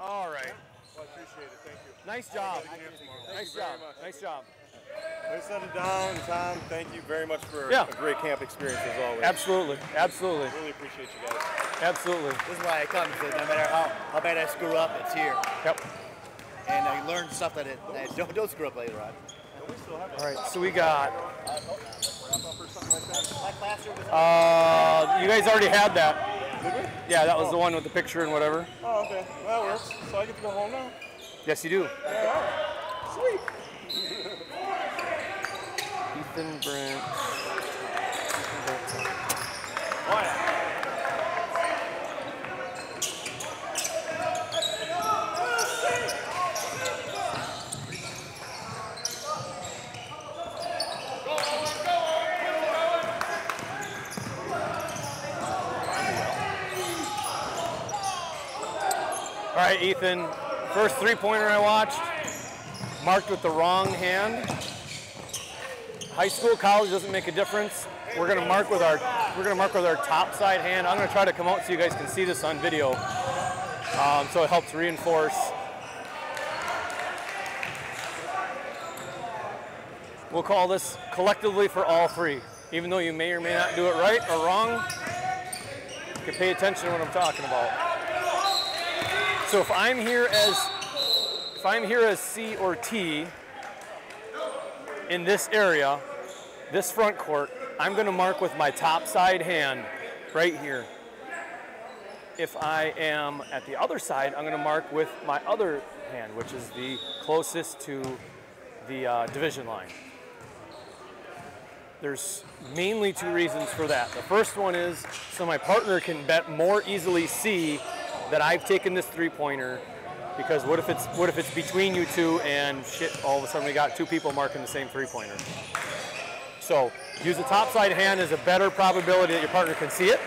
All right. Well, I appreciate it. Thank you. Nice job. Nice job. Nice job. Let's set it down, Tom. Thank you very much for a great camp experience as always. Absolutely. Absolutely. Really appreciate you guys. Absolutely. This is why I come, because no matter how bad I screw up, it's here. Yep. And I learn stuff that don't screw up later on. All right, so we got. You guys already had that. Did we? Yeah, that was the one with the picture and whatever. Oh, okay. Well, that works. So I get to go home now? Yes, you do. Yeah. Sweet. Ethan, Brent. All right, Ethan, first three-pointer I watched, marked with the wrong hand. High school, college doesn't make a difference. We're gonna mark with our top side hand. I'm gonna try to come out so you guys can see this on video, so it helps reinforce. We'll call this collectively for all three, even though you may or may not do it right or wrong. You can pay attention to what I'm talking about. So if I'm here as C or T in this area, this front court, I'm going to mark with my top side hand right here. If I am at the other side, I'm going to mark with my other hand, which is the closest to the division line. There's mainly two reasons for that. The first one is so my partner can more easily see that I've taken this three-pointer, because what if it's between you two and shit, all of a sudden we got two people marking the same three-pointer. So use the top side hand as a better probability that your partner can see it.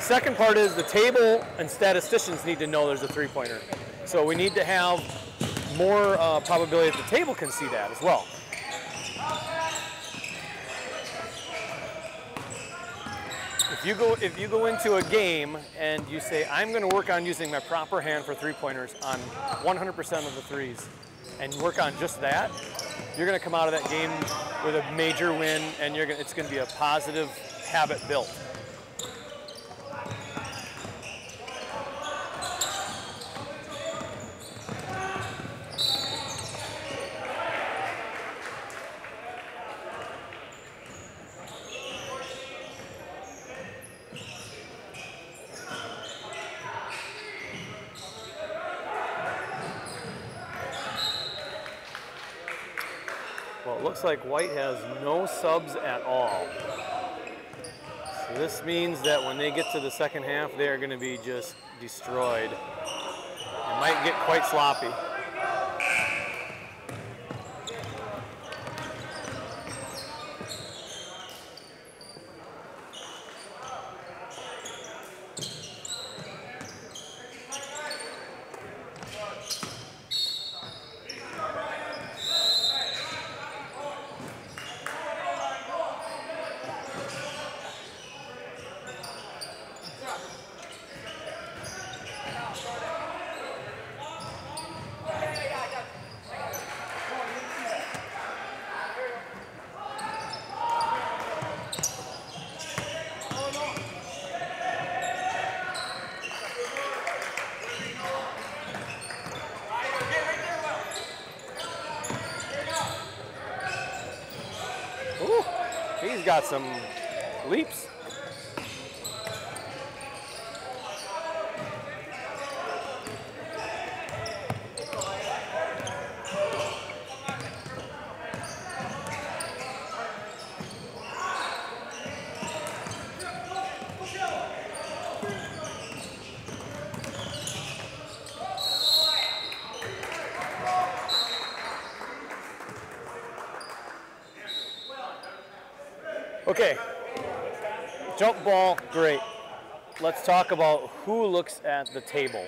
Second part is the table and statisticians need to know there's a three-pointer. So we need to have more probability that the table can see that as well. If you go into a game and you say, I'm going to work on using my proper hand for three-pointers on 100% of the threes, and work on just that, you're going to come out of that game with a major win, and it's going to be a positive habit built. Well, it looks like White has no subs at all. So this means that when they get to the second half, they are going to be just destroyed. It might get quite sloppy. He's got some leaps. Okay, jump ball, great. Let's talk about who looks at the table.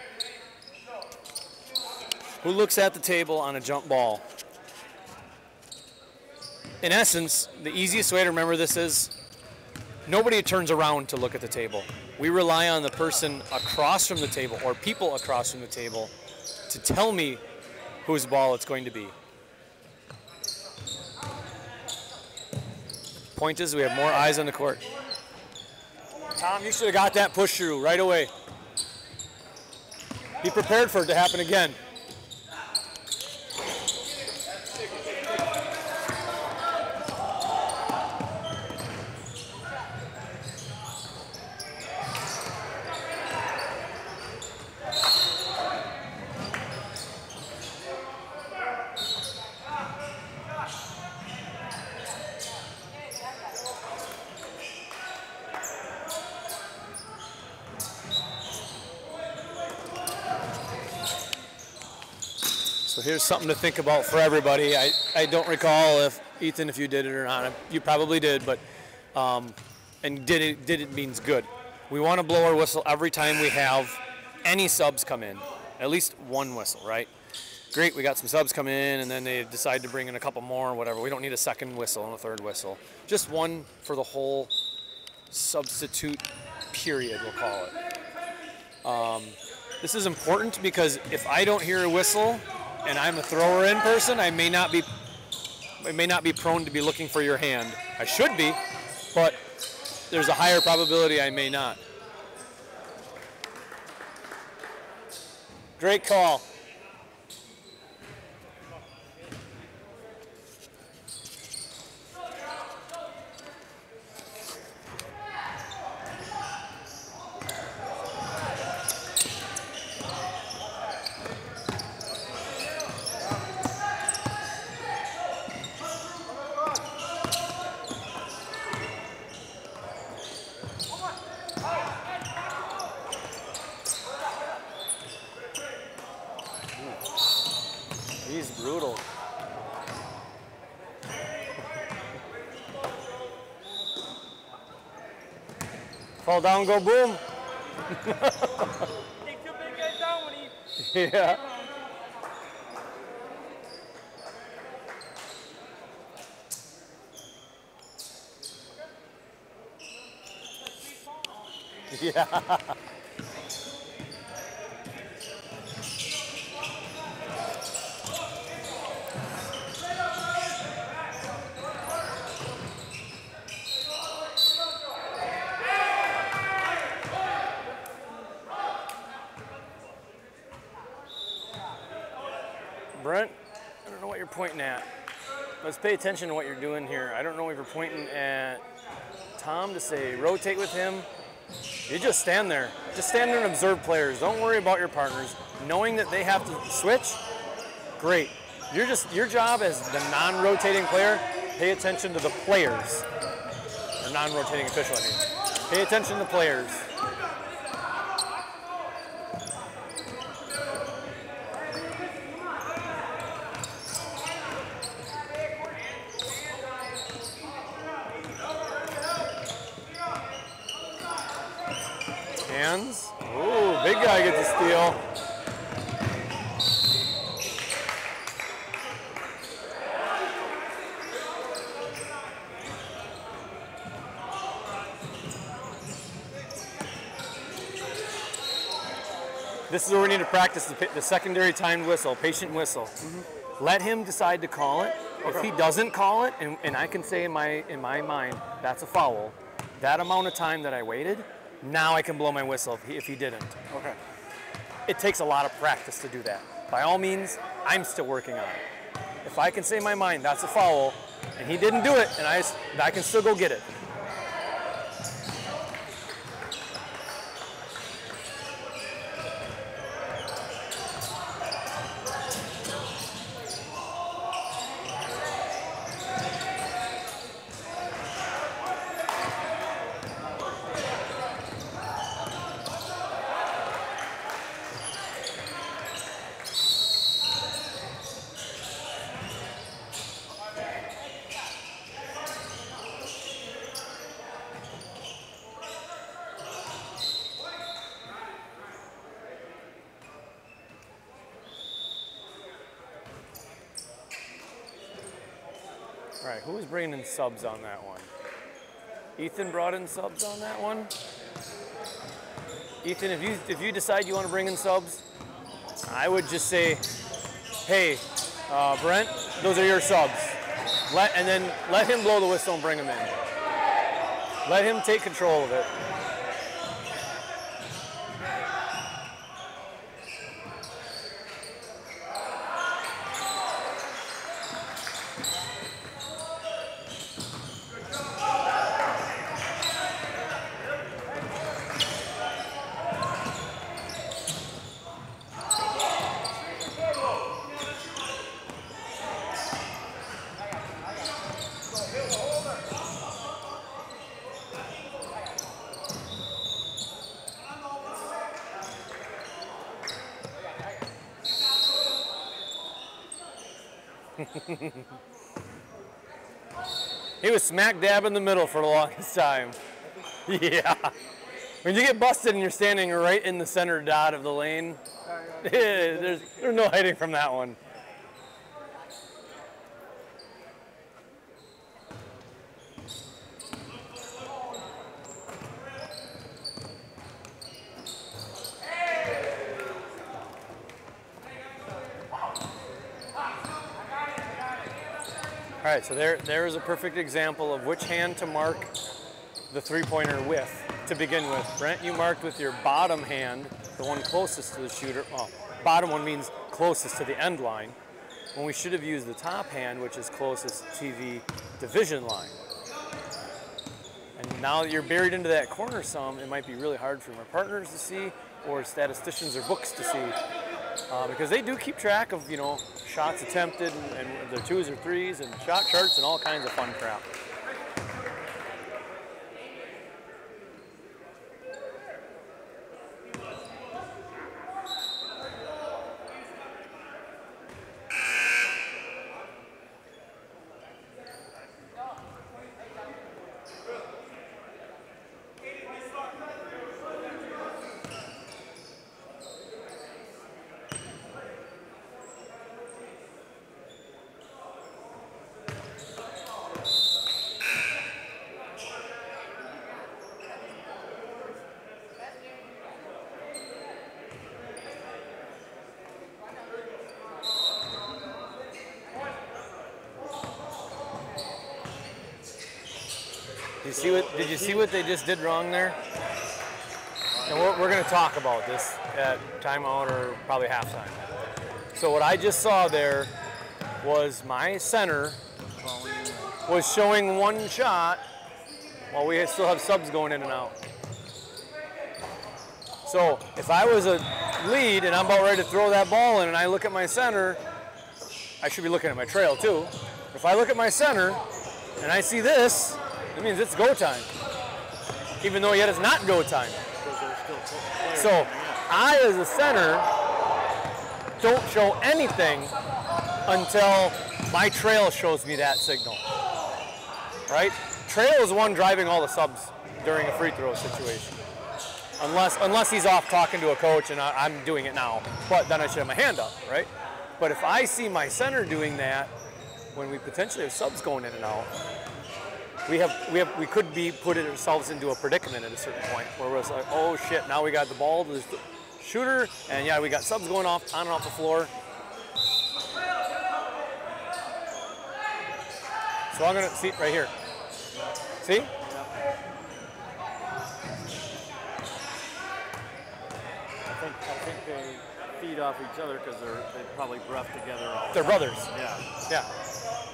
Who looks at the table on a jump ball? In essence, the easiest way to remember this is nobody turns around to look at the table. We rely on the person across from the table or people across from the table to tell me whose ball it's going to be. Point is, we have more eyes on the court. Tom, you should have got that push through right away. Be prepared for it to happen again. So here's something to think about for everybody. I don't recall if, Ethan, if you did it or not. You probably did, but, and did it means good. We want to blow our whistle every time we have any subs come in. At least one whistle, right? Great, we got some subs come in, and then they decide to bring in a couple more or whatever. We don't need a second whistle and a third whistle. Just one for the whole substitute period, we'll call it. This is important because if I don't hear a whistle, and I'm a thrower-in person, I may not be prone to be looking for your hand. I should be, but there's a higher probability I may not. Great call. He's brutal. Fall down, go boom. Take two big guys down when he... Yeah. Yeah. Brent, I don't know what you're pointing at. Let's pay attention to what you're doing here. I don't know if you're pointing at Tom to say rotate with him. You just stand there. Just stand there and observe players. Don't worry about your partners. Knowing that they have to switch, great. Your job as the non-rotating player, pay attention to the players. Or non-rotating official, I mean. Pay attention to the players. Hands. Ooh, big guy gets a steal. This is where we need to practice the secondary timed whistle, patient whistle. Mm-hmm. Let him decide to call it. Okay. If he doesn't call it, and I can say in my mind, that's a foul, that amount of time that I waited, now I can blow my whistle if he didn't. Okay. It takes a lot of practice to do that. By all means, I'm still working on it. If I can say in my mind, that's a foul, and he didn't do it, and I can still go get it. All right, who was bringing in subs on that one? Ethan brought in subs on that one. Ethan, if you decide you want to bring in subs, I would just say, hey, Brent, those are your subs. And then let him blow the whistle and bring him in. Let him take control of it. He was smack dab in the middle for the longest time. Yeah. When you get busted and you're standing right in the center dot of the lane, there's no hiding from that one. All right, so there is a perfect example of which hand to mark the three-pointer with to begin with. Brent, you marked with your bottom hand, the one closest to the shooter. Well, bottom one means closest to the end line, when we should have used the top hand, which is closest to the division line. And now that you're buried into that corner some, it might be really hard for my partners to see or statisticians or books to see. Because they do keep track of, you know, shots attempted and their 2s or 3s and shot charts and all kinds of fun crap. Did you see what they just did wrong there? And we're going to talk about this at timeout or probably halftime. So what I just saw there was my center was showing one shot while we still have subs going in and out. So if I was a lead and I'm about ready to throw that ball in and I look at my center, I should be looking at my trail too. If I look at my center and I see this, it means it's go time, even though yet it's not go time. So I, as a center, don't show anything until my trail shows me that signal, right? Trail is one driving all the subs during a free throw situation, unless he's off talking to a coach and I'm doing it now, but then I should have my hand up, right? But if I see my center doing that when we potentially have subs going in and out, we could be putting ourselves into a predicament at a certain point where we're like, oh shit, now we got the ball to the shooter, and yeah, we got subs going off on and off the floor. So I'm gonna see right here. See? I think they feed off each other because they probably breath together all the They're time. brothers. Yeah. Yeah.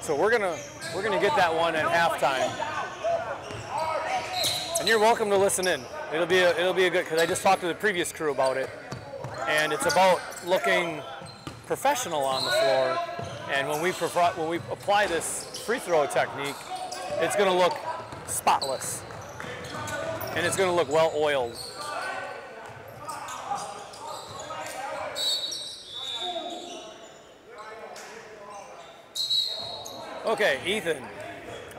So we're gonna get that one at halftime, and you're welcome to listen in. It'll be a good, because I just talked to the previous crew about it, and it's about looking professional on the floor. And when we apply this free throw technique, it's gonna look spotless, and it's gonna look well oiled. Okay, Ethan,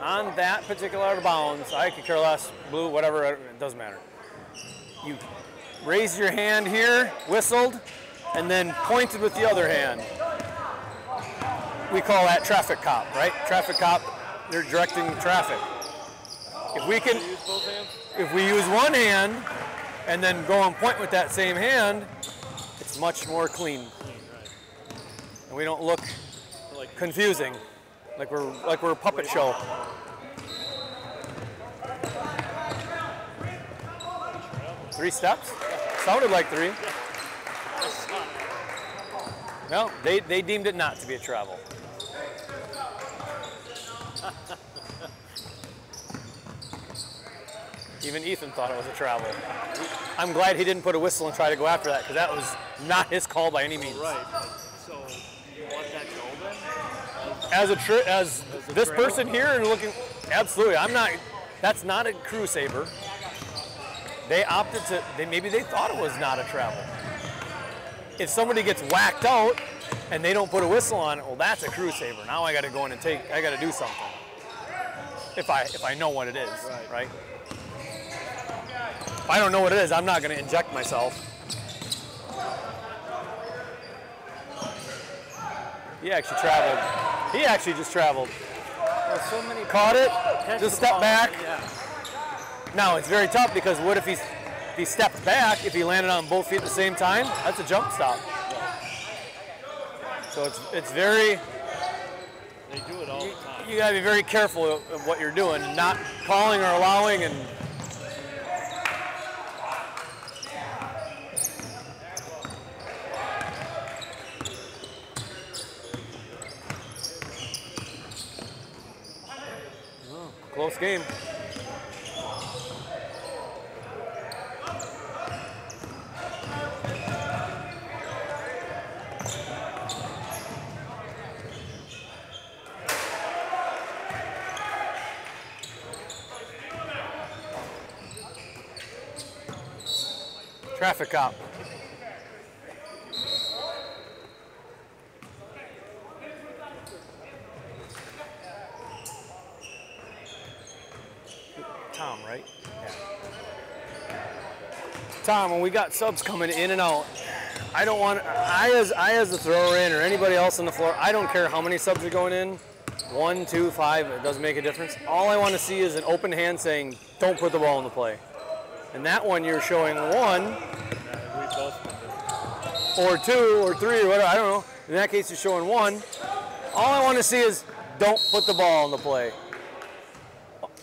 on that particular out of bounds, I could care less, blue, whatever, it doesn't matter. You raised your hand here, whistled, and then pointed with the other hand. We call that traffic cop, right? Traffic cop, they're directing traffic. If we use one hand and then go and point with that same hand, It's much more clean. Right. And we don't look confusing, like we're a puppet show. Three steps? Sounded like three. No, they deemed it not to be a travel. Even Ethan thought it was a travel. I'm glad he didn't put a whistle and try to go after that, because that was not his call by any means. Right. So you want that golden? As this travel? person here and looking, absolutely. I'm not. That's not a crew saver. They opted to. Maybe they thought it was not a travel. If somebody gets whacked out and they don't put a whistle on it, well, that's a crew saver. Now I got to go in and I got to do something. If I know what it is, right? If I don't know what it is, I'm not going to inject myself. He actually traveled. He actually just traveled. Well, so many caught it, just stepped back. Yeah. Now it's very tough because what if he stepped back, if he landed on both feet at the same time, that's a jump stop. So it's very. They do it all the time. You got to be very careful of what you're doing, not calling or allowing and. Close game. Traffic cop. Tom, right? Yeah. Tom, when we got subs coming in and out, I don't want, I as the thrower in or anybody else on the floor, I don't care how many subs are going in, 1, 2, 5, it doesn't make a difference. All I want to see is an open hand saying, don't put the ball in the play. And that one you're showing 1, or 2, or 3, or whatever, I don't know. In that case, you're showing 1. All I want to see is, don't put the ball in the play.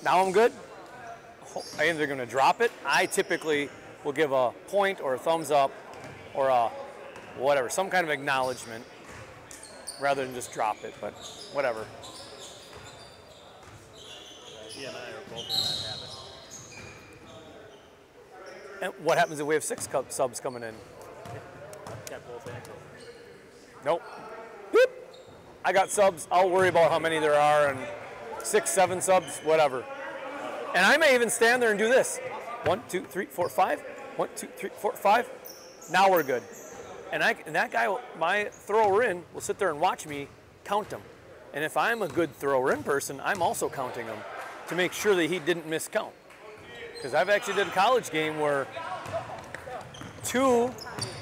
Now I'm good. I'm either going to drop it. I typically will give a point or a thumbs up or a whatever, some kind of acknowledgement rather than just drop it, but whatever. He and I are both in that habit. And what happens if we have 6 subs coming in? Got both ankles. Nope. Boop. I got subs. I'll worry about how many there are and 6, 7 subs, whatever. And I may even stand there and do this. 1, 2, 3, 4, 5. 1, 2, 3, 4, 5. Now we're good. And that guy, my thrower in, will sit there and watch me count them. And if I'm a good thrower in person, I'm also counting them to make sure that he didn't miscount. Because I've actually did a college game where 2,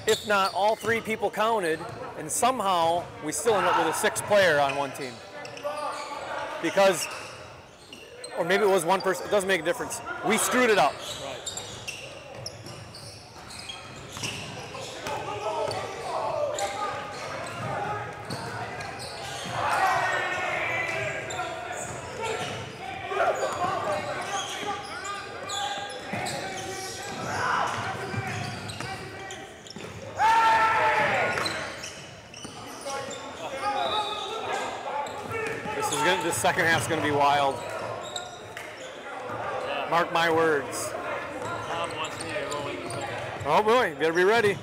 if not all 3 people counted, and somehow we still end up with a 6th player on one team. Because, or maybe it was 1 person, it doesn't make a difference. We screwed it up. Right. This second half's going to be wild. Yeah. Mark my words. Tom wants me to go in the second half. Oh boy, you better be ready.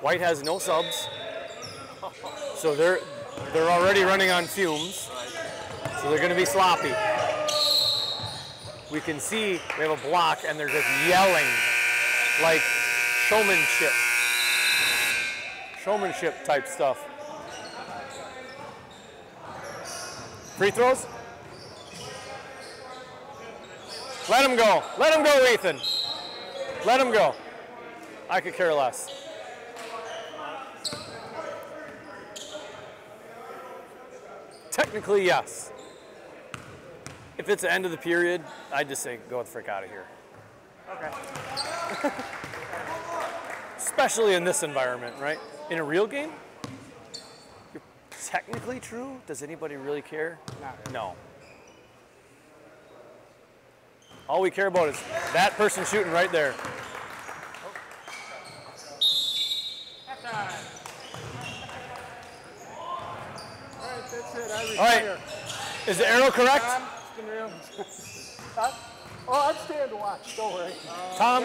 White has no subs, so they're already running on fumes. So they're going to be sloppy. We can see we have a block, and they're just yelling like showmanship type stuff. Free throws? Let him go. Let him go, Ethan. Let him go. I could care less. Technically, yes. If it's the end of the period, I'd just say, go the frick out of here. Okay. especially in this environment, right? In a real game, you're technically true. Does anybody really care? No. All we care about is that person shooting right there. All right. Is the arrow correct? Oh, I'm staying to watch. Don't worry. Tom,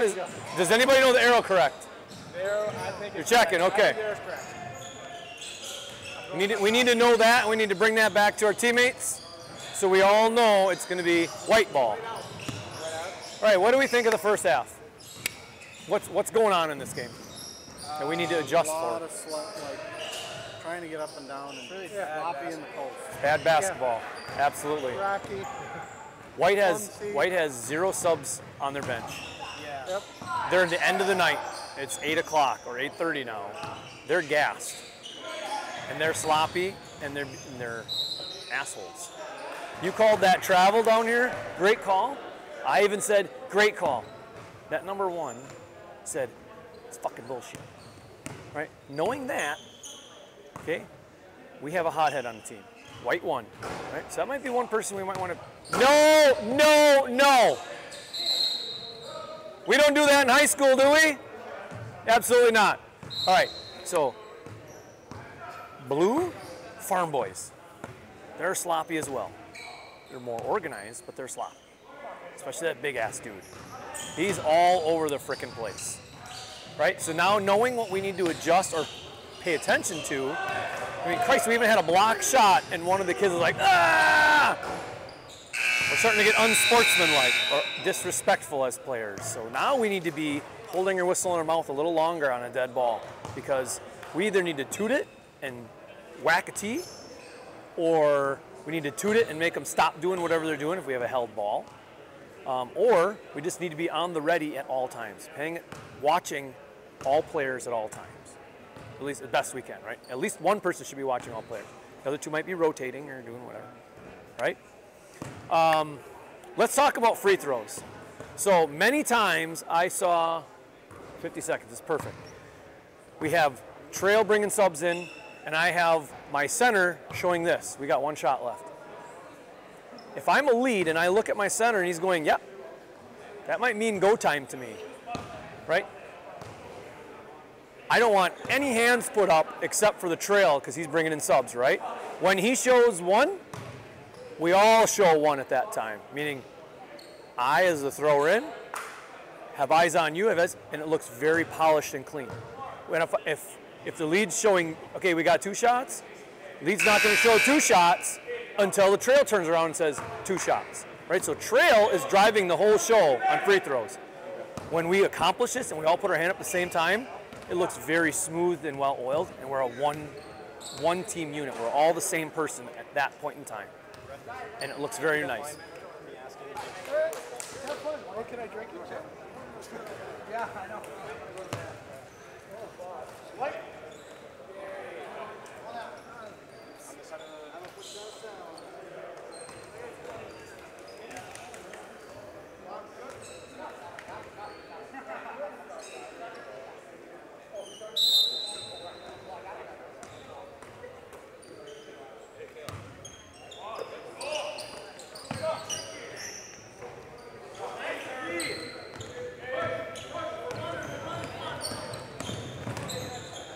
does anybody know the arrow correct? The arrow, I think You're checking, okay. We need to know that, and we need to bring that back to our teammates so we all know it's going to be white ball. All right, what do we think of the first half? What's going on in this game that we need to adjust for? A lot of trying to get up and down and really sloppy in the post. Bad basketball, absolutely. Rocky. White has 0 subs on their bench. Yeah. Yep. They're at the end of the night. It's 8 o'clock or 8:30 now. They're gassed, and they're sloppy, and they're assholes. You called that travel down here? Great call. I even said great call. That number 1 said it's fucking bullshit. Right? Knowing that, okay, we have a hothead on the team. White 1. Right? So that might be one person we might want to. No. We don't do that in high school, do we? Absolutely not. All right, so blue, farm boys. They're sloppy as well. They're more organized, but they're sloppy. Especially that big ass dude. He's all over the frickin' place. Right? So now knowing what we need to adjust or pay attention to, I mean, Christ, we even had a block shot and one of the kids was like, ah! We're starting to get unsportsmanlike or disrespectful as players. So now we need to be holding our whistle in our mouth a little longer on a dead ball because we either need to toot it and whack a tee, or we need to toot it and make them stop doing whatever they're doing if we have a held ball, or we just need to be on the ready at all times, watching all players at all times, at least as best we can, right? At least one person should be watching all players. The other 2 might be rotating or doing whatever, right? Let's talk about free throws. So many times I saw, 50 seconds, it's perfect. We have Trail bringing subs in, and I have my center showing this. We got 1 shot left. If I'm a lead and I look at my center and he's going, yep, that might mean go time to me, right? I don't want any hands put up except for the Trail because he's bringing in subs, right? When he shows 1, we all show 1 at that time, meaning I, as the thrower in, have eyes on you, and it looks very polished and clean. When if the lead's showing, okay, we got 2 shots, lead's not going to show 2 shots until the Trail turns around and says 2 shots, right? So Trail is driving the whole show on free throws. When we accomplish this and we all put our hand up at the same time, it looks very smooth and well-oiled, and we're a one team unit. We're all the same person at that point in time. And it looks very nice. What can I drink? Yeah, I know.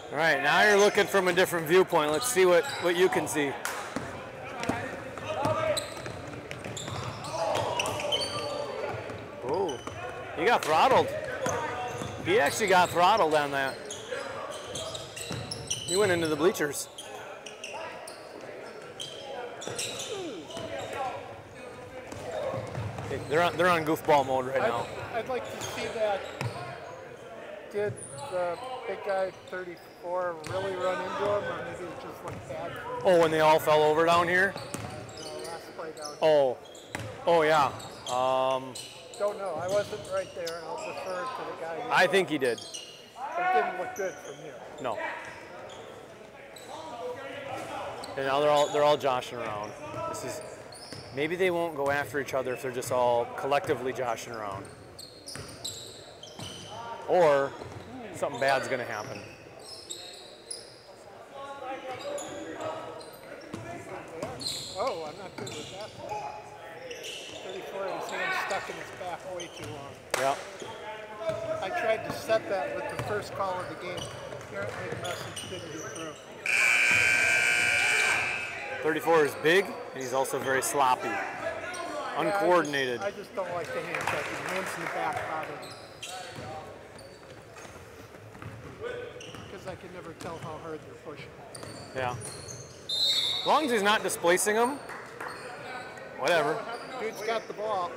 All right, now you're looking from a different viewpoint. Let's see what you can see. Oh, he got throttled. He actually got throttled on that. He went into the bleachers. Okay, they're on goofball mode right now. I'd like to see that. Did the big guy 34 really run into him, or maybe it just went bad for him? Oh, when they all fell over down here? Last play down here. Oh yeah. Don't know. I wasn't right there, and I'll defer to the guy. I think he did. It didn't look good from here. No. And now they're all joshing around. Maybe they won't go after each other if they're just all collectively joshing around. Or something bad's going to happen. Oh, I'm not good with that. 34, his hand stuck in his back way too long. Yeah. I tried to set that with the first call of the game. Apparently the message didn't get through. 34 is big, and he's also very sloppy. Uncoordinated. I just don't like the hand checking. Hands in the back bother me. Because I can never tell how hard they're pushing. Yeah. As long as he's not displacing him, whatever. Dude's got the ball.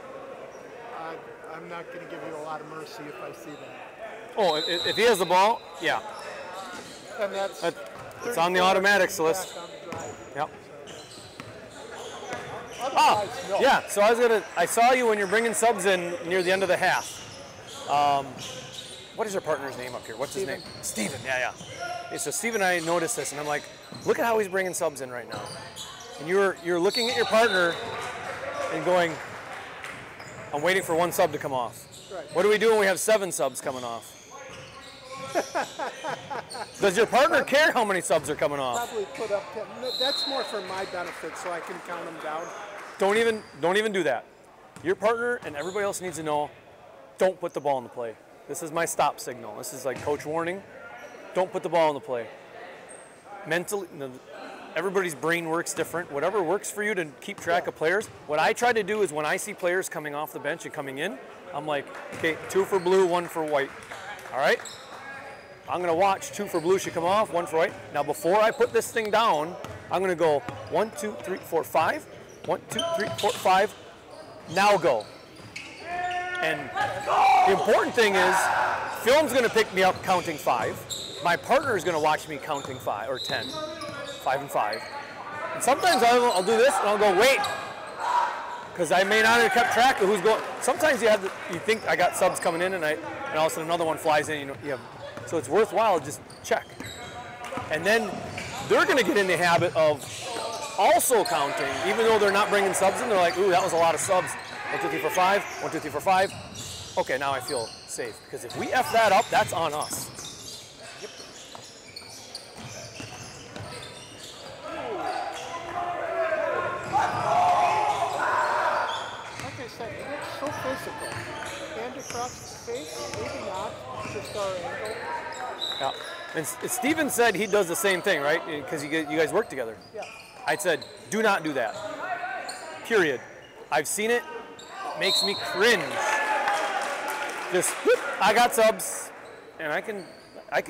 I'm not going to give you a lot of mercy if I see that. Oh, if he has the ball, yeah. And that's it's on the automatics list. Yep. Oh, no. Yeah. So I saw you when you're bringing subs in near the end of the half. What is your partner's name up here? What's his name? Steven. Yeah. So Steven and I noticed this, and I'm like, look at how he's bringing subs in right now. And you're looking at your partner and going, I'm waiting for one sub to come off. Right. What do we do when we have 7 subs coming off? Does your partner care how many subs are coming off? Probably put up 10. That's more for my benefit, so I can count them down. Don't even do that. Your partner and everybody else needs to know, don't put the ball in the play. This is my stop signal. This is like coach warning. Don't put the ball in the play. Mentally, everybody's brain works different. Whatever works for you to keep track of players. What I try to do is when I see players coming off the bench and coming in, I'm like, okay, 2 for blue, 1 for white. All right? I'm going to watch 2 for blue should come off, 1 for white. Now, before I put this thing down, I'm going to go 1, 2, 3, 4, 5. 1, 2, 3, 4, 5. Now go. And the important thing is, film's going to pick me up counting 5. My partner is going to watch me counting 5 or 10, 5 and 5. And sometimes I'll do this and I'll go, wait, because I may not have kept track of who's going. Sometimes you think I got subs coming in and all of a sudden another one flies in. So it's worthwhile to just check. And then they're going to get in the habit of also counting, even though they're not bringing subs in. They're like, ooh, that was a lot of subs. 1, 2, 3, 4, 5. 1, 2, 3, 4, 5. Okay, now I feel safe because if we F that up, that's on us. Yep. Like I said, it looks so physical. Hand across the face, maybe not, just our angle. Yeah. And Steven said he does the same thing, right? Because you guys work together. Yeah. I said, do not do that. Period. I've seen it. It makes me cringe. Just, whoop, I got subs, and I can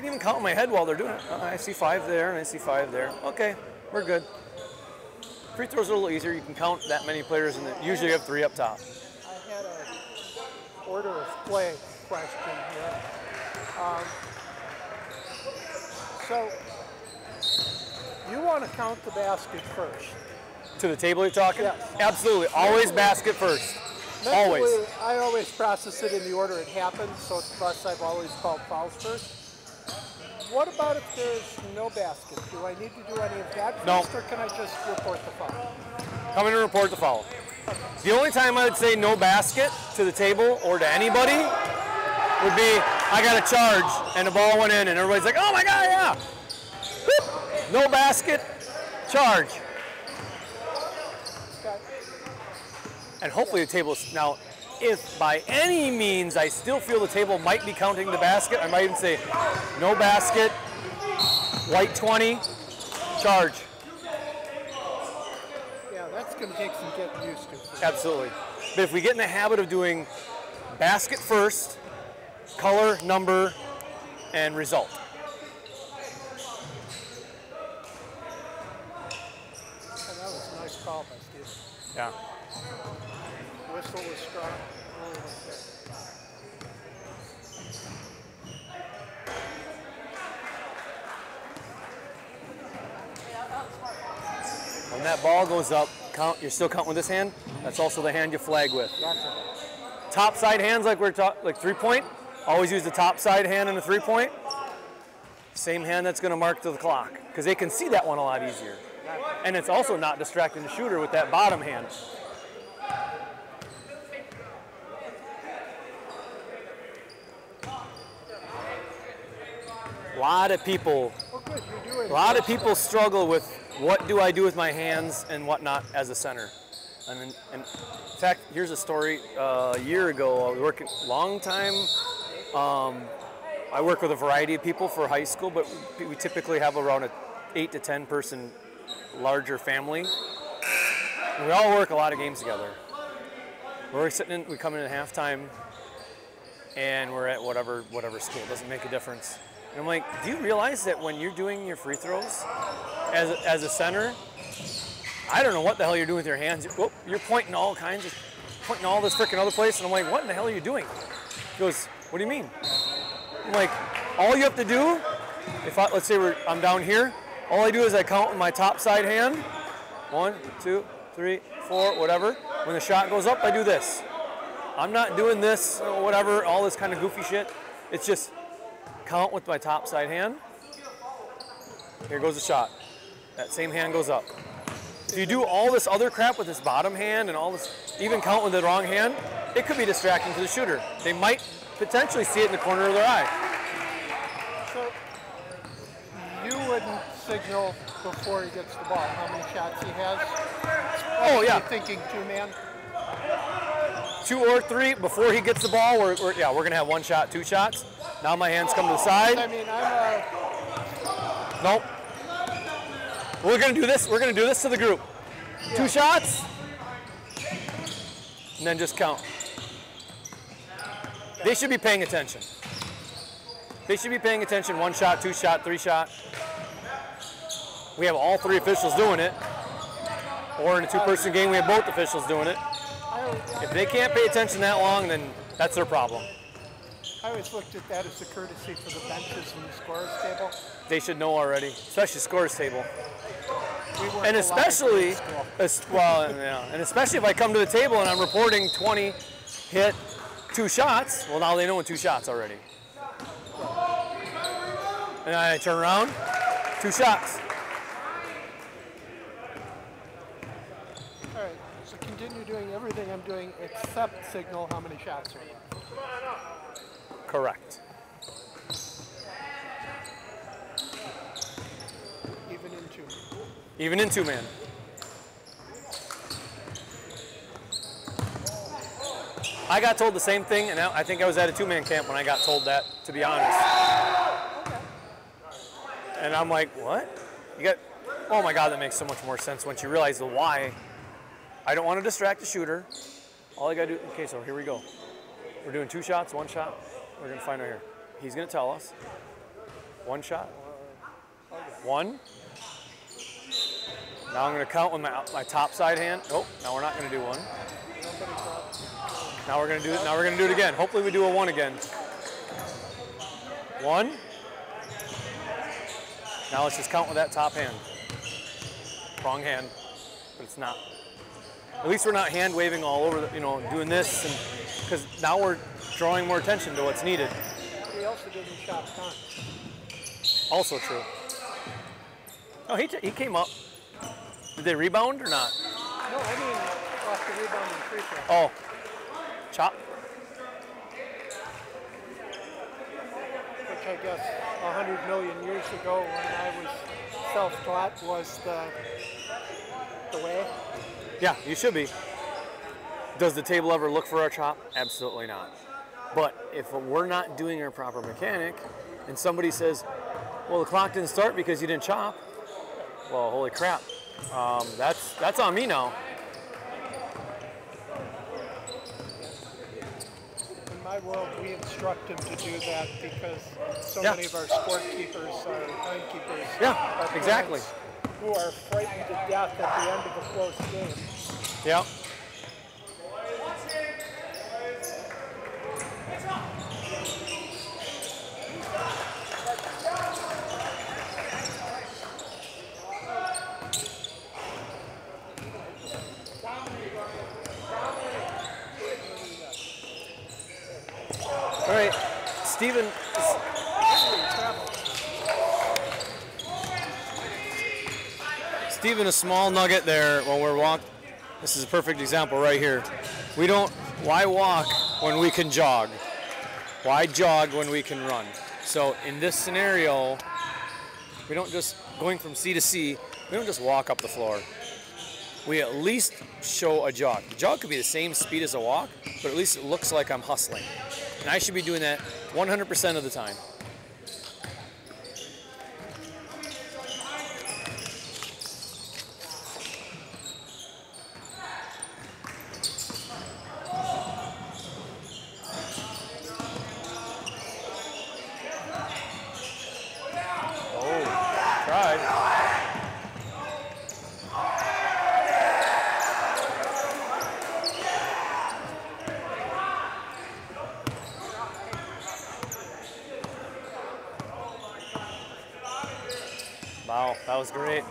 even count in my head while they're doing it. I see 5 there, and I see 5 there. Okay, we're good. Free throws are a little easier. You can count that many players, and usually you have 3 up top. I had a order of play question here. So, you want to count the basket first? To the table you're talking? Yes. Absolutely. Always basket first. Always. Mentally, I always process it in the order it happens, so thus I've always called fouls first. What about if there's no basket? Do I need to do any of that first, or can I just report the foul? Come in and report the foul. The only time I would say no basket to the table or to anybody would be I got a charge and the ball went in and everybody's like, oh my God, yeah. Whoop. No basket, charge. And hopefully the table's, now, if by any means I still feel the table might be counting the basket, I might even say, no basket, white 20, charge. Yeah, that's going to take some getting used to. Absolutely. But if we get in the habit of doing basket first, color, number, and result. And that was a nice call by Steve. Yeah. Whistle was strong. When that ball goes up, you're still counting with this hand. That's also the hand you flag with. Gotcha. Top side hands, like we're talking, like 3-point. Always use the top side hand in the 3-point. Same hand that's going to mark to the clock because they can see that one a lot easier. And it's also not distracting the shooter with that bottom hand. lot of people struggle with what do I do with my hands and whatnot as a center. And in fact, here's a story. A year ago, I was working long time. I work with a variety of people for high school, but we typically have around a 8 to 10 person larger family. And we all work a lot of games together. We come in at halftime, and we're at whatever school. It doesn't make a difference. And I'm like, do you realize that when you're doing your free throws as a center, I don't know what the hell you're doing with your hands. You're pointing all this freaking other place. And I'm like, what in the hell are you doing? He goes, what do you mean? I'm like, all you have to do, let's say I'm down here, all I do is I count with my top side hand. 1, 2, 3, 4, whatever. When the shot goes up, I do this. I'm not doing this, whatever, all this kind of goofy shit. It's just count with my top side hand. Here goes the shot. That same hand goes up. If you do all this other crap with this bottom hand and all this, even count with the wrong hand, it could be distracting to the shooter. They might potentially see it in the corner of their eye. So you wouldn't signal before he gets the ball how many shots he has? Oh, yeah. You're thinking 2-man? 2 or 3 before he gets the ball. We're going to have 1 shot, 2 shots. Now my hands come to the side. I mean, Nope. We're going to do this. We're going to do this to the group. Yeah. 2 shots, and then just count. They should be paying attention. They should be paying attention. 1 shot, 2 shot, 3 shot. We have all 3 officials doing it. Or in a 2-person game, we have both officials doing it. If they can't pay attention that long, then that's their problem. I always looked at that as a courtesy for the benches and the scorers table. They should know already, especially scorers table. And especially, and especially if I come to the table and I'm reporting 20 hit, 2 shots. Well, now they know 2 shots already. And I turn around, 2 shots. All right. So continue doing everything I'm doing except signal how many shots are left. Correct. Even in 2-man. Even in 2-man. I got told the same thing, and I think I was at a 2-man camp when I got told that, to be honest. And I'm like, what? Oh my God, that makes so much more sense once you realize the why. I don't want to distract the shooter. All I got to do, okay, so here we go. We're doing 2 shots, 1 shot. We're going to find out here. He's going to tell us. 1 shot. 1. Now I'm going to count with my top side hand. Oh, now we're not going to do 1. Now we're going to do it. Now we're going to do it again. Hopefully we do a 1 again. 1. Now let's just count with that top hand. Wrong hand, but it's not. At least we're not hand waving all over, doing this, because now we're drawing more attention to what's needed. He also didn't shot time. Also true. Oh, he came up. Did they rebound or not? No, I mean off the rebound and free throw. Oh, chop. Which I guess 100 million years ago when I was self-taught was the way. Yeah, you should be. Does the table ever look for our chop? Absolutely not. But if we're not doing our proper mechanic and somebody says, well, the clock didn't start because you didn't chop, well, holy crap. That's on me now. In my world, we instruct him to do that because so many of our sport keepers are timekeepers. Yeah, exactly. Who are frightened to death at the end of a close game. Yeah. All right, Stephen. Stephen, a small nugget there when we're walking. This is a perfect example right here. Why walk when we can jog? Why jog when we can run? So in this scenario, we don't just, going from C to C, we don't just walk up the floor. We at least show a jog. The jog could be the same speed as a walk, but at least it looks like I'm hustling. And I should be doing that 100% of the time. Wow, that was great.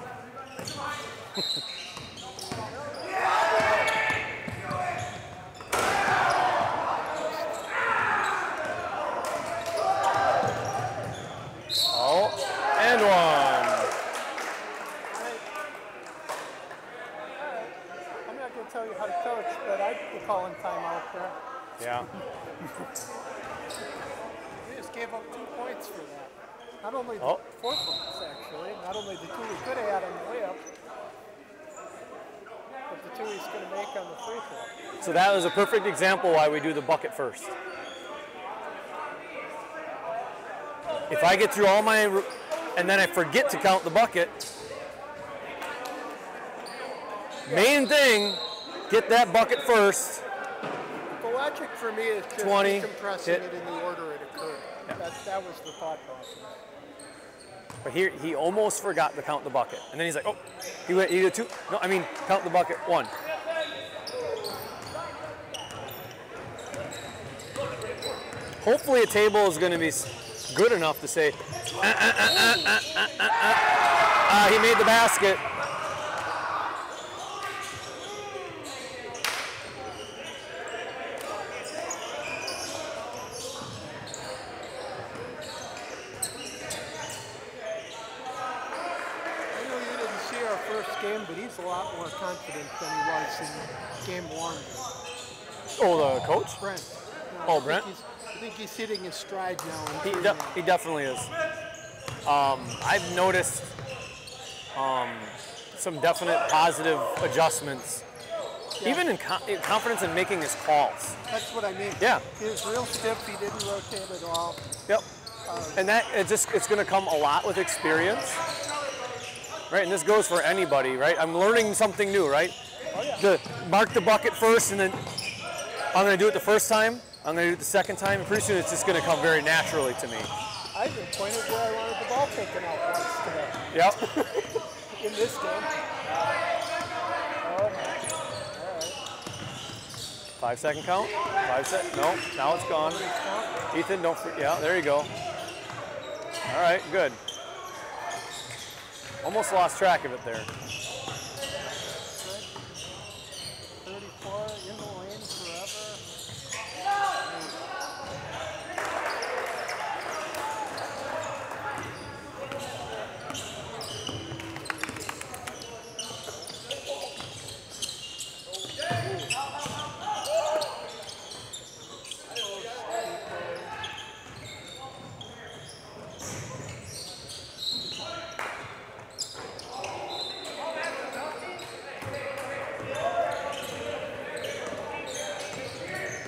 Oh, and one. I'm not going to tell you how to coach, but I'd be calling timeout there. Yeah. We just gave up 2 points for that. Not only the 4 points, actually. Not only the 2 we could have had on the way up, but the 2 he's going to make on the free throw. So that was a perfect example why we do the bucket first. If I get through all my, and then I forget to count the bucket, main thing, get that bucket first. The logic for me is just 20, compressing it in the order it occurred. Yeah. That was the thought process. But here, he almost forgot to count the bucket. And then he's like, oh, he did 2. No, I mean, count the bucket, 1. Hopefully a table is going to be good enough to say, he made the basket. Game, but he's a lot more confident than he was in game 1. Oh, the coach? Brent. Brent? I think he's hitting his stride now. He definitely is. I've noticed some definite positive adjustments, even in confidence in making his calls. That's what I mean. Yeah. He was real stiff. He didn't rotate at all. Yep. And that it's going to come a lot with experience. Right, and this goes for anybody, right? I'm learning something new, right? Oh, yeah. To mark the bucket first, and then I'm going to do it the first time. I'm going to do it the second time, and pretty soon it's just going to come very naturally to me. I even pointed where I wanted the ball taken out once today. Yep. In this game. All right. 5-second count. 5 sec. No, now it's gone. Ethan, don't forget. Yeah, there you go. All right, good. Almost lost track of it there. 34 in the lane forever.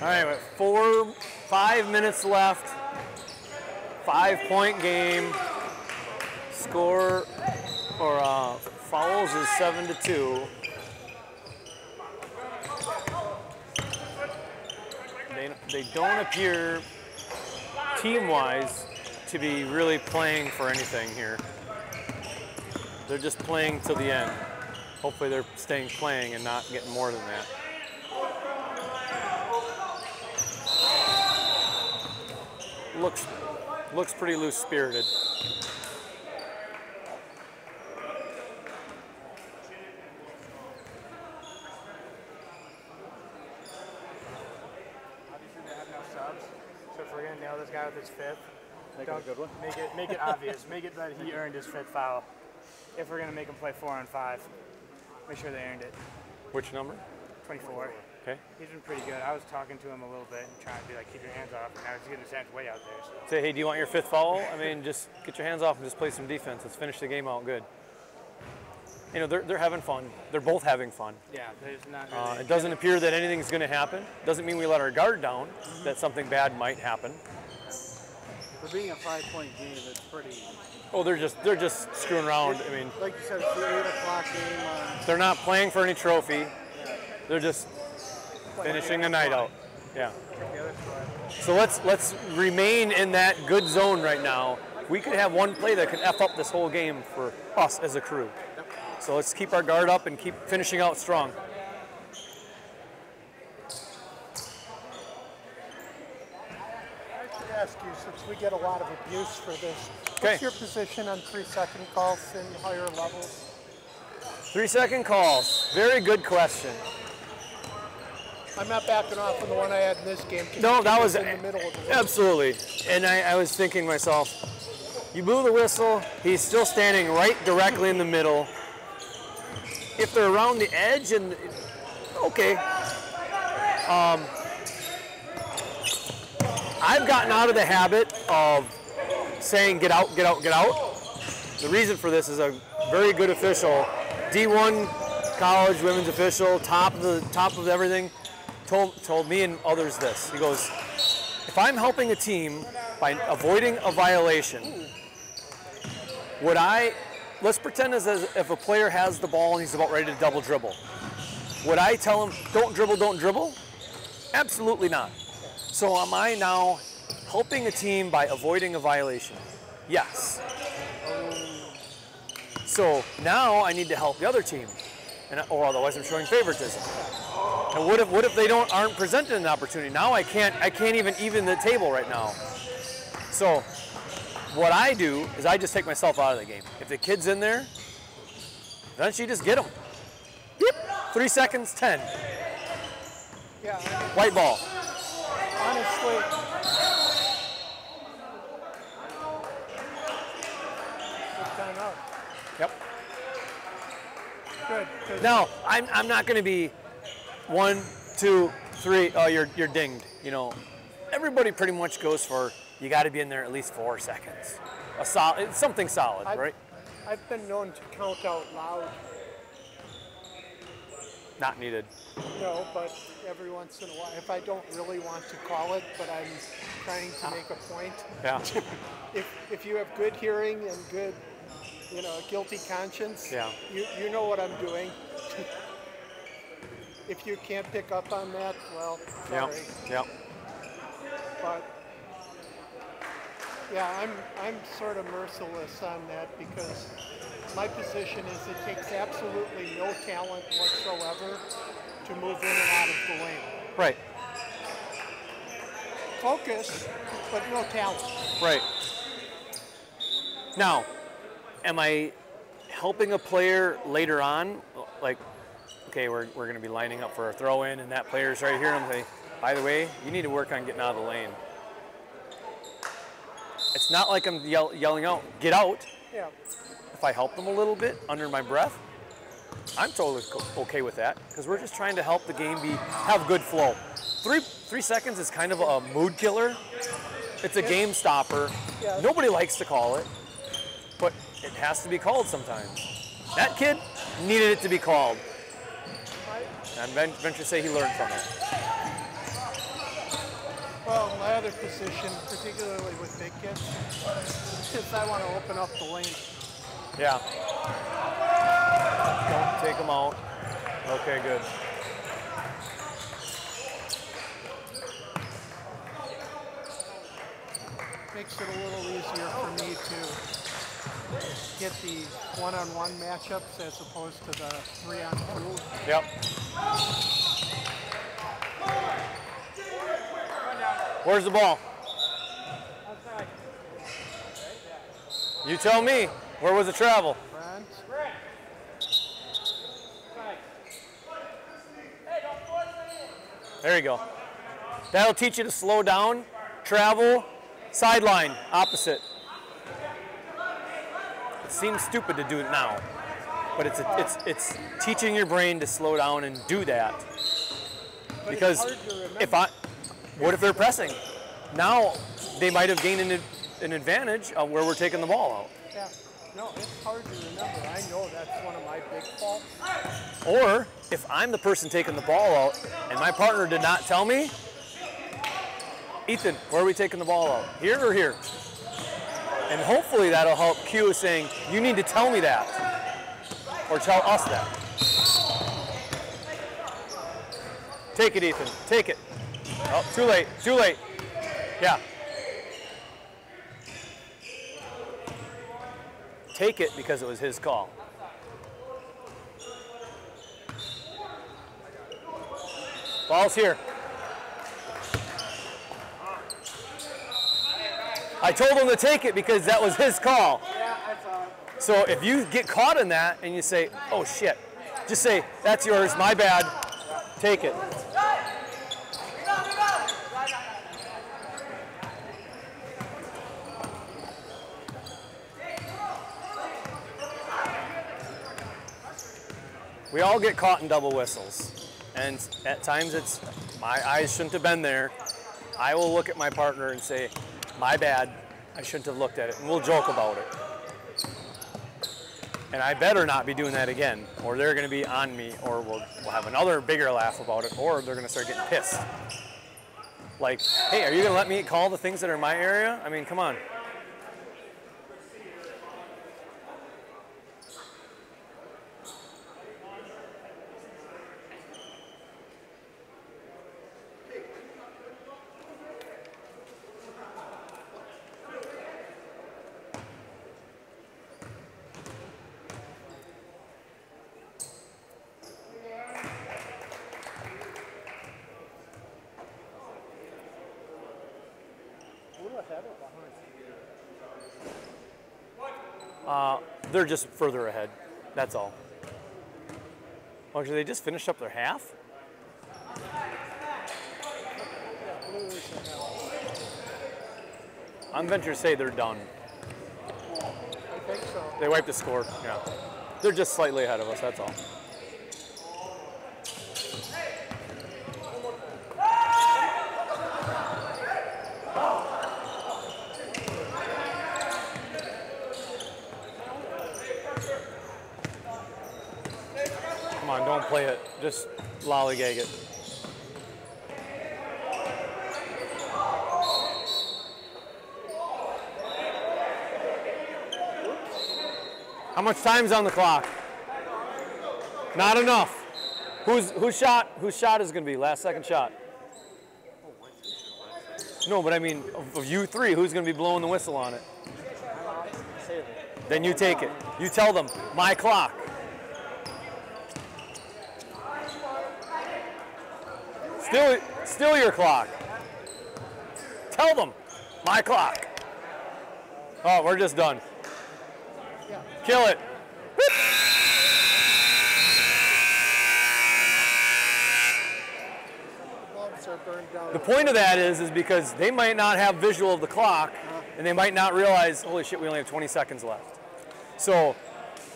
All right, with 5 minutes left. 5-point game. Score or fouls is 7-2. They don't appear team-wise to be really playing for anything here. They're just playing till the end. Hopefully they're staying playing and not getting more than that. Looks pretty loose-spirited. Obviously they have no subs, so if we're gonna nail this guy with his 5th, Make it a good one. make it obvious. Make it that he earned his 5th foul. If we're gonna make him play 4 on 5, make sure they earned it. Which number? 24. Okay. He's been pretty good. I was talking to him a little bit and trying to be like, keep your hands off, and now he's getting his hands way out there. So. Say, hey, do you want your 5th foul? I mean, just get your hands off and just play some defense. Let's finish the game out good. You know, they're having fun. They're both having fun. Yeah, there's not really it doesn't appear that anything's going to happen. Doesn't mean we let our guard down, that something bad might happen. For being a 5-point game, it's pretty... Oh, they're just screwing around. I mean, like you said, it's the 8 o'clock game. They're not playing for any trophy. They're just finishing the night out. Yeah. So let's remain in that good zone right now. We could have one play that could F up this whole game for us as a crew. So let's keep our guard up and keep finishing out strong. I should ask you, since we get a lot of abuse for this, okay. What's your position on 3-second calls in higher levels? 3-second calls. Very good question. I'm not backing off on the one I had in this game. No, that was in the middle of the absolutely. And I was thinking to myself, you blew the whistle. He's still standing right directly in the middle. If they're around the edge, and okay. I've gotten out of the habit of saying get out, get out, get out. The reason for this is a very good official, D1 college women's official, top of everything, told me and others this. He goes, if I'm helping a team by avoiding a violation, would I, let's pretend as if a player has the ball and he's about ready to double dribble. Would I tell him, don't dribble, don't dribble? Absolutely not. So am I now helping a team by avoiding a violation? Yes. So now I need to help the other team, or otherwise I'm showing favoritism. And what if they aren't presented an opportunity? Now I can't even the table right now. So what I do is I just take myself out of the game. If the kid's in there, then you just get them. Yep. 3 seconds, 10. Yeah. White ball. Honestly, good timeout. Yep. Good. Now I'm not going to be 1, 2, 3. Oh, you're dinged. You know, everybody pretty much goes for you got to be in there at least 4 seconds. Something solid, right? I've been known to count out loud. Not needed. No, but every once in a while, if I don't really want to call it, but I'm trying to make a point. Yeah. if you have good hearing and good, guilty conscience, yeah. you know what I'm doing. If you can't pick up on that, well, sorry. Yep. But yeah, I'm sort of merciless on that because my position is it takes absolutely no talent whatsoever to move in and out of the lane. Right. Focus, but no talent. Right. Now, am I helping a player later on? Like, okay, we're going to be lining up for a throw-in, and that player's right here, and I'm saying, by the way, you need to work on getting out of the lane. It's not like I'm yelling out, get out. Yeah. If I help them a little bit under my breath, I'm totally okay with that because we're just trying to help the game have good flow. 3 seconds is kind of a mood killer. It's a game stopper. Yeah. Nobody likes to call it, but it has to be called sometimes. That kid needed it to be called. And venture to say he learned from it. Well, my other position, particularly with big kids, is I want to open up the lane. Yeah. Don't take them out. Okay, good. Makes it a little easier for me to get the one-on-one matchups as opposed to the 3-on-2. Yep. Where's the ball? Outside. You tell me. Where was the travel? Brent. There you go. That'll teach you to slow down, travel, sideline, opposite. It seems stupid to do it now, but it's teaching your brain to slow down and do that. Because what if they're pressing? Now they might have gained an advantage of where we're taking the ball out. Yeah. No, it's hard to remember. I know that's one of my big faults. Or if I'm the person taking the ball out and my partner did not tell me, Ethan, where are we taking the ball out? Here or here? And hopefully that'll help cue saying, you need to tell me that. Or tell us that. Take it, Ethan. Take it. Oh, too late. Too late. Yeah. Take it because it was his call. Ball's here. I told him to take it because that was his call. Yeah, I saw it. So if you get caught in that and you say, oh shit, just say, that's yours, my bad, take it. We all get caught in double whistles. And at times it's, my eyes shouldn't have been there. I will look at my partner and say, my bad, I shouldn't have looked at it. And we'll joke about it. And I better not be doing that again, or they're gonna be on me, or we'll have another bigger laugh about it, or they're gonna start getting pissed. Like, hey, are you gonna let me call the things that are in my area? I mean, come on. They're just further ahead, that's all. Actually, they just finished up their half? I'm venturing to say they're done. I think so. They wiped the score, yeah. They're just slightly ahead of us, that's all. Don't play it, just lollygag it. How much time's on the clock? Not enough. Whose shot is it gonna be? Last second shot. No, but I mean, of you three, who's gonna be blowing the whistle on it? Then you take it. You tell them, my clock. Still your clock. Tell them, my clock. Oh, we're just done. Kill it. The point of that is because they might not have visual of the clock, and they might not realize, holy shit, we only have 20 seconds left. So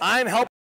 I'm helping.